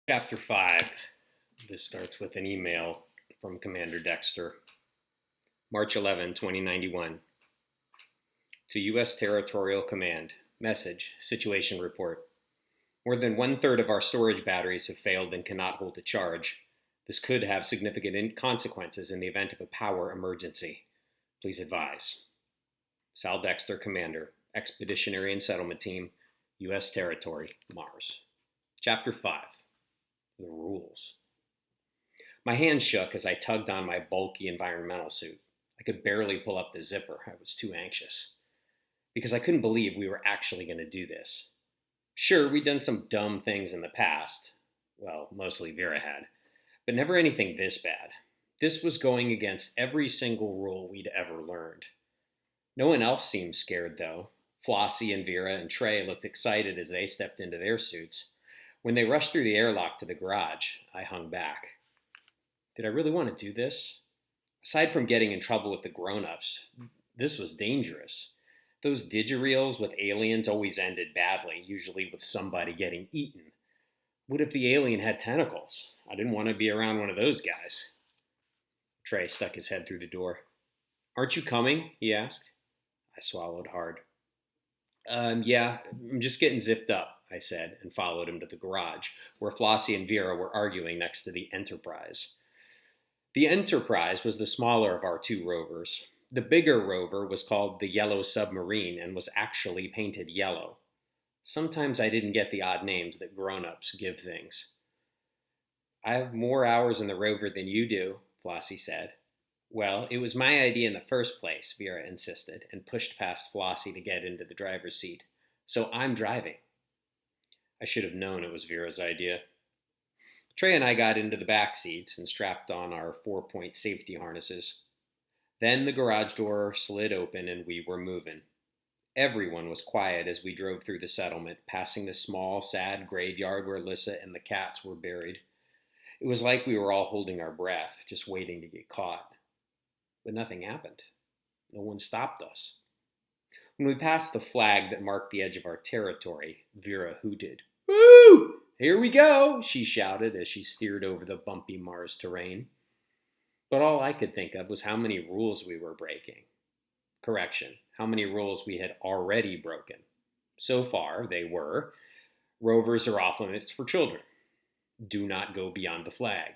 Chapter 5. This starts with an email from Commander Dexter. March 11, 2091. To U.S. Territorial Command. Message. Situation report. More than one-third of our storage batteries have failed and cannot hold a charge. This could have significant consequences in the event of a power emergency. Please advise. Sal Dexter, Commander, Expeditionary and Settlement Team, U.S. Territory, Mars. Chapter 5. The rules. My hand shook as I tugged on my bulky environmental suit. I could barely pull up the zipper. I was too anxious. Because I couldn't believe we were actually going to do this. Sure, we'd done some dumb things in the past. Well, mostly Vera had. But never anything this bad. This was going against every single rule we'd ever learned. No one else seemed scared, though. Flossie and Vera and Trey looked excited as they stepped into their suits. When they rushed through the airlock to the garage, I hung back. Did I really want to do this? Aside from getting in trouble with the grown-ups, this was dangerous. Those digireels with aliens always ended badly, usually with somebody getting eaten. What if the alien had tentacles? I didn't want to be around one of those guys. Trey stuck his head through the door. Aren't you coming? He asked. I swallowed hard. Yeah, I'm just getting zipped up, I said, and followed him to the garage, where Flossie and Vera were arguing next to the Enterprise. The Enterprise was the smaller of our two rovers. The bigger rover was called the Yellow Submarine and was actually painted yellow. Sometimes I didn't get the odd names that grown-ups give things. I have more hours in the rover than you do, Flossie said. Well, it was my idea in the first place, Vera insisted, and pushed past Flossie to get into the driver's seat. So I'm driving. I should have known it was Vera's idea. Trey and I got into the back seats and strapped on our 4-point safety harnesses. Then the garage door slid open and we were moving. Everyone was quiet as we drove through the settlement, passing the small, sad graveyard where Lissa and the cats were buried. It was like we were all holding our breath, just waiting to get caught. But nothing happened. No one stopped us. When we passed the flag that marked the edge of our territory, Vera hooted. Woo! Here we go, she shouted as she steered over the bumpy Mars terrain. But all I could think of was how many rules we were breaking. Correction, how many rules we had already broken. So far, they were, rovers are off limits for children. Do not go beyond the flag.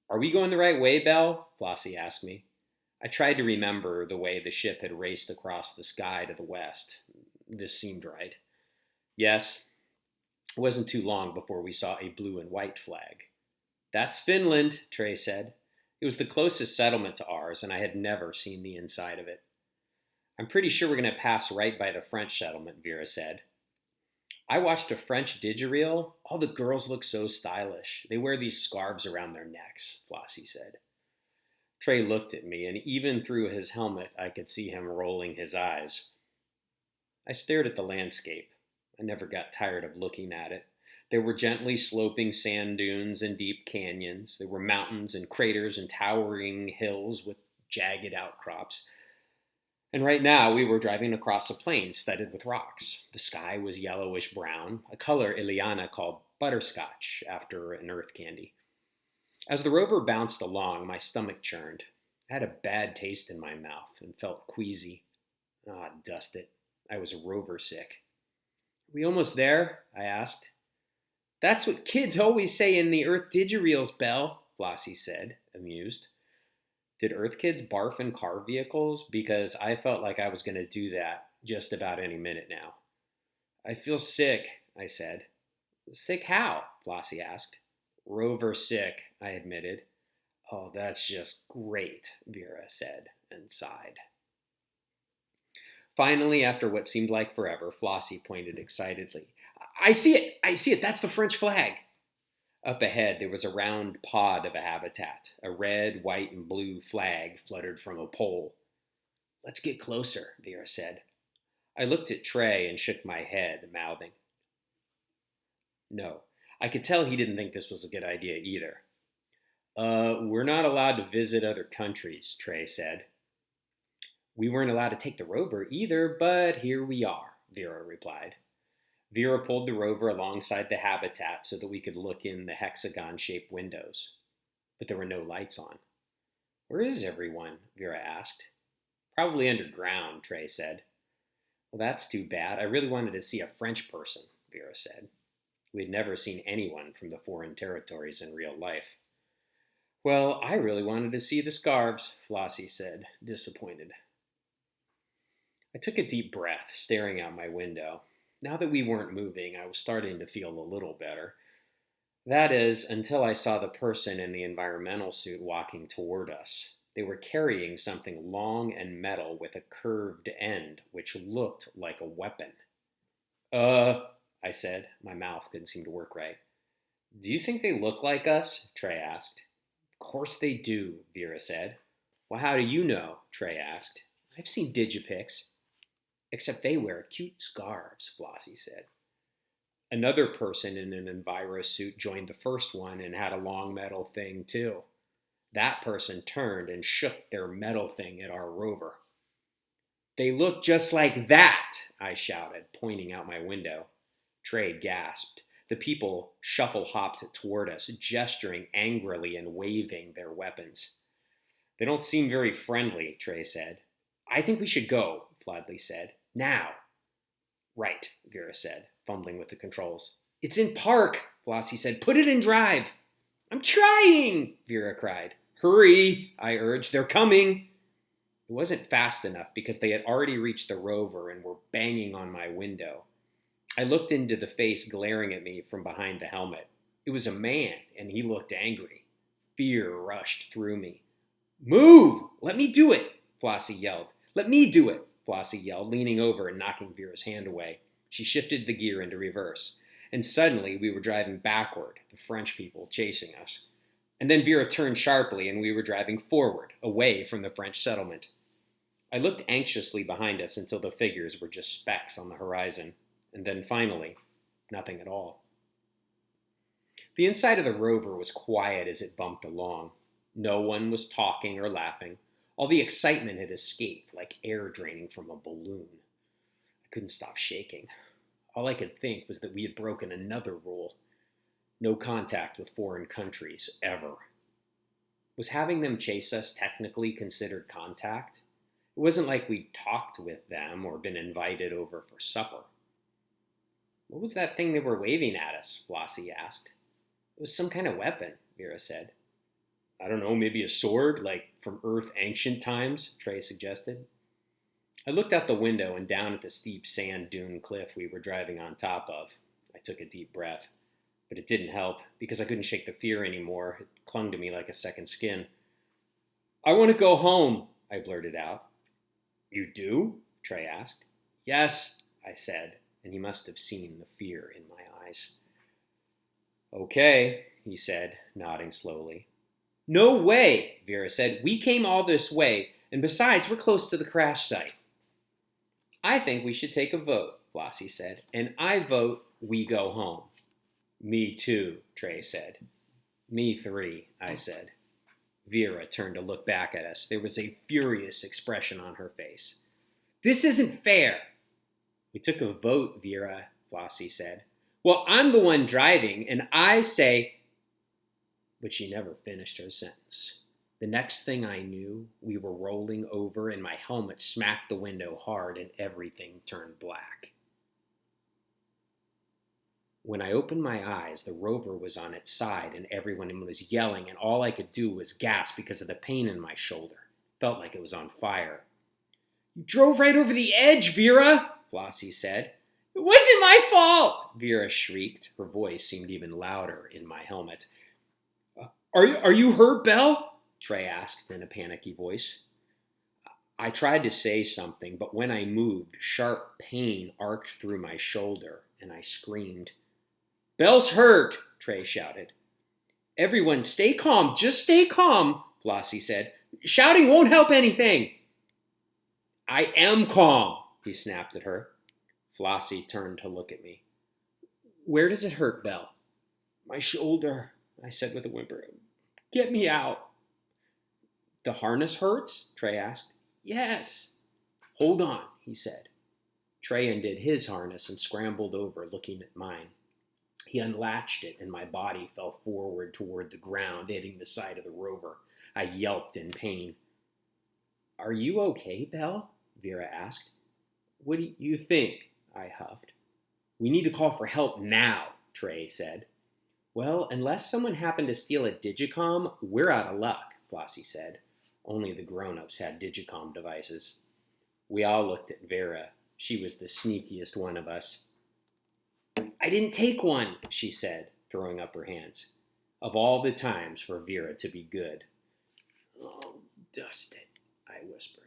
Are we going the right way, Belle? Flossie asked me. I tried to remember the way the ship had raced across the sky to the west. This seemed right. Yes. It wasn't too long before we saw a blue and white flag. That's Finland, Trey said. It was the closest settlement to ours, and I had never seen the inside of it. I'm pretty sure we're going to pass right by the French settlement, Vera said. I watched a French digireel. All the girls look so stylish. They wear these scarves around their necks, Flossie said. Trey looked at me, and even through his helmet, I could see him rolling his eyes. I stared at the landscape. I never got tired of looking at it. There were gently sloping sand dunes and deep canyons. There were mountains and craters and towering hills with jagged outcrops. And right now we were driving across a plain studded with rocks. The sky was yellowish brown, a color Ileana called butterscotch after an earth candy. As the rover bounced along, my stomach churned. I had a bad taste in my mouth and felt queasy. Ah, dust it. I was rover sick. Are we almost there? I asked. That's what kids always say in the Earth digireels, Belle, Flossie said, amused. Did Earth kids barf in car vehicles? Because I felt like I was going to do that just about any minute now. I feel sick, I said. Sick how? Flossie asked. Rover sick, I admitted. Oh, that's just great, Vera said and sighed. Finally, after what seemed like forever, Flossie pointed excitedly. I see it! I see it! That's the French flag! Up ahead, there was a round pod of a habitat. A red, white, and blue flag fluttered from a pole. Let's get closer, Vera said. I looked at Trey and shook my head, mouthing. No. I could tell he didn't think this was a good idea either. We're not allowed to visit other countries, Trey said. We weren't allowed to take the rover either, but here we are, Vera replied. Vera pulled the rover alongside the habitat so that we could look in the hexagon-shaped windows. But there were no lights on. "Where is everyone?" Vera asked. "Probably underground," Trey said. "Well, that's too bad. I really wanted to see a French person," Vera said. We had never seen anyone from the foreign territories in real life. "Well, I really wanted to see the scarves," Flossie said, disappointed. I took a deep breath, staring out my window. Now that we weren't moving, I was starting to feel a little better. That is, until I saw the person in the environmental suit walking toward us. They were carrying something long and metal with a curved end, which looked like a weapon. I said. My mouth couldn't seem to work right. "Do you think they look like us?" Trey asked. "Of course they do," Vera said. "Well, how do you know?" Trey asked. "I've seen digipics." "Except they wear cute scarves," Flossie said. Another person in an Enviro suit joined the first one and had a long metal thing too. That person turned and shook their metal thing at our rover. "They look just like that," I shouted, pointing out my window. Trey gasped. The people shuffle-hopped toward us, gesturing angrily and waving their weapons. "They don't seem very friendly," Trey said. "I think we should go," Fladley said. "Now." "Right," Vera said, fumbling with the controls. "It's in park," Flossie said. "Put it in drive." "I'm trying," Vera cried. "Hurry," I urged. "They're coming." It wasn't fast enough because they had already reached the rover and were banging on my window. I looked into the face glaring at me from behind the helmet. It was a man, and he looked angry. Fear rushed through me. "Move! Let me do it!" Flossie yelled. "Let me do it!" Flossie yelled, leaning over and knocking Vera's hand away. She shifted the gear into reverse. And suddenly we were driving backward, the French people chasing us. And then Vera turned sharply and we were driving forward, away from the French settlement. I looked anxiously behind us until the figures were just specks on the horizon. And then finally, nothing at all. The inside of the rover was quiet as it bumped along. No one was talking or laughing. All the excitement had escaped, like air draining from a balloon. I couldn't stop shaking. All I could think was that we had broken another rule. No contact with foreign countries, ever. Was having them chase us technically considered contact? It wasn't like we'd talked with them or been invited over for supper. "What was that thing they were waving at us?" Flossie asked. "It was some kind of weapon," Vera said. "I don't know, maybe a sword, like from Earth ancient times," Trey suggested. I looked out the window and down at the steep sand dune cliff we were driving on top of. I took a deep breath. But it didn't help, because I couldn't shake the fear anymore. It clung to me like a second skin. "I want to go home," I blurted out. "You do?" Trey asked. "Yes," I said, and he must have seen the fear in my eyes. "Okay," he said, nodding slowly. "No way," Vera said. "We came all this way, and besides, we're close to the crash site." "I think we should take a vote," Flossie said, "and I vote we go home." "Me too," Trey said. "Me three," I said. Vera turned to look back at us. There was a furious expression on her face. "This isn't fair." "We took a vote, Vera," Flossie said. "Well, I'm the one driving, and I say—" But she never finished her sentence. The next thing I knew, we were rolling over and my helmet smacked the window hard and everything turned black. When I opened my eyes, the rover was on its side and everyone was yelling, and all I could do was gasp because of the pain in my shoulder. Felt like it was on fire. "You drove right over the edge, Vera," Flossie said. "It wasn't my fault," Vera shrieked. Her voice seemed even louder in my helmet. Are you hurt, Belle?" Trey asked in a panicky voice. I tried to say something, but when I moved, sharp pain arced through my shoulder, and I screamed. "Belle's hurt," Trey shouted. "Everyone, stay calm. Just stay calm," Flossie said. "Shouting won't help anything." "I am calm," he snapped at her. Flossie turned to look at me. "Where does it hurt, Belle?" "My shoulder," I said with a whimper. "Get me out." "The harness hurts?" Trey asked. "Yes." "Hold on," he said. Trey undid his harness and scrambled over, looking at mine. He unlatched it, and my body fell forward toward the ground, hitting the side of the rover. I yelped in pain. "Are you okay, Belle?" Vera asked. "What do you think?" I huffed. "We need to call for help now," Trey said. "Well, unless someone happened to steal a digicom, we're out of luck," Flossie said. Only the grown-ups had digicom devices. We all looked at Vera. She was the sneakiest one of us. "I didn't take one," she said, throwing up her hands. Of all the times for Vera to be good. "Oh, dust it," I whispered.